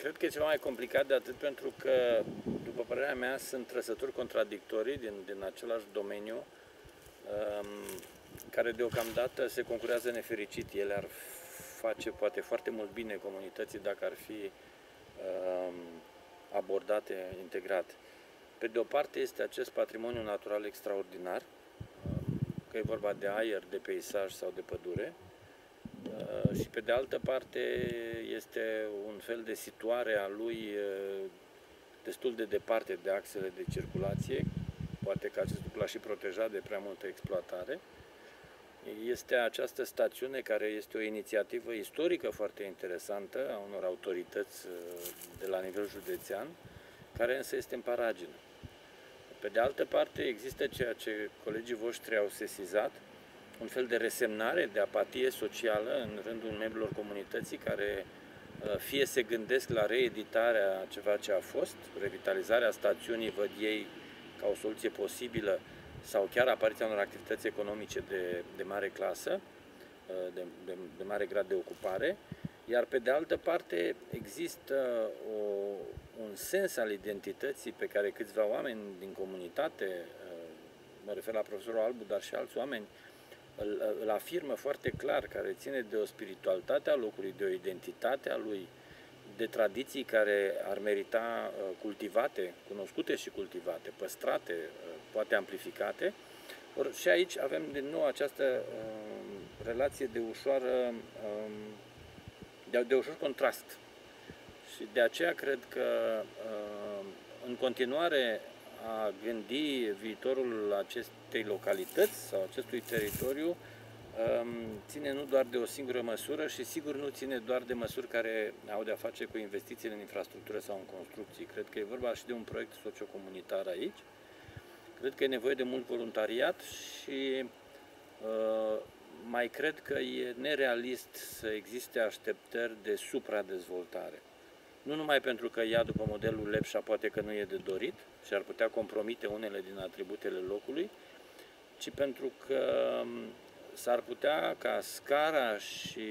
Cred că e ceva mai complicat de atât pentru că, după părerea mea, sunt trăsături contradictorii din același domeniu, care deocamdată se concurează nefericit. Ele ar face poate foarte mult bine comunității dacă ar fi abordate integrat. Pe de o parte este acest patrimoniu natural extraordinar, că e vorba de aer, de peisaj sau de pădure, și pe de altă parte este un fel de situare a lui destul de departe de axele de circulație, poate că acest lucru l-a și protejat de prea multă exploatare. Este această stațiune care este o inițiativă istorică foarte interesantă a unor autorități de la nivel județean, care însă este în paragină. Pe de altă parte există ceea ce colegii voștri au sesizat, un fel de resemnare, de apatie socială în rândul membrilor comunității care fie se gândesc la reeditarea ceva ce a fost, revitalizarea stațiunii văd ei ca o soluție posibilă sau chiar apariția unor activități economice de mare clasă, de mare grad de ocupare, iar pe de altă parte există un sens al identității pe care câțiva oameni din comunitate, mă refer la profesorul Albu, dar și alți oameni, îl afirmă foarte clar, care ține de o spiritualitate a locului, de o identitate a lui, de tradiții care ar merita cultivate, cunoscute și cultivate, păstrate, poate amplificate. Și aici avem din nou această relație de ușor contrast. Și de aceea cred că în continuare a gândi viitorul acestei localități sau acestui teritoriu ține nu doar de o singură măsură și sigur nu ține doar de măsuri care au de-a face cu investițiile în infrastructură sau în construcții. Cred că e vorba și de un proiect sociocomunitar aici. Cred că e nevoie de mult voluntariat și mai cred că e nerealist să existe așteptări de supradezvoltare. Nu numai pentru că ea, după modelul Lepșa, poate că nu e de dorit și ar putea compromite unele din atributele locului, ci pentru că s-ar putea ca scara și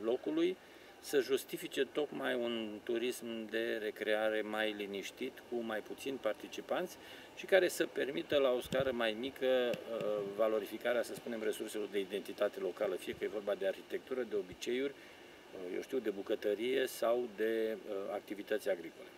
locului să justifice tocmai un turism de recreare mai liniștit, cu mai puțini participanți și care să permită la o scară mai mică valorificarea, să spunem, resurselor de identitate locală, fie că e vorba de arhitectură, de obiceiuri, eu știu, de bucătărie sau de activități agricole.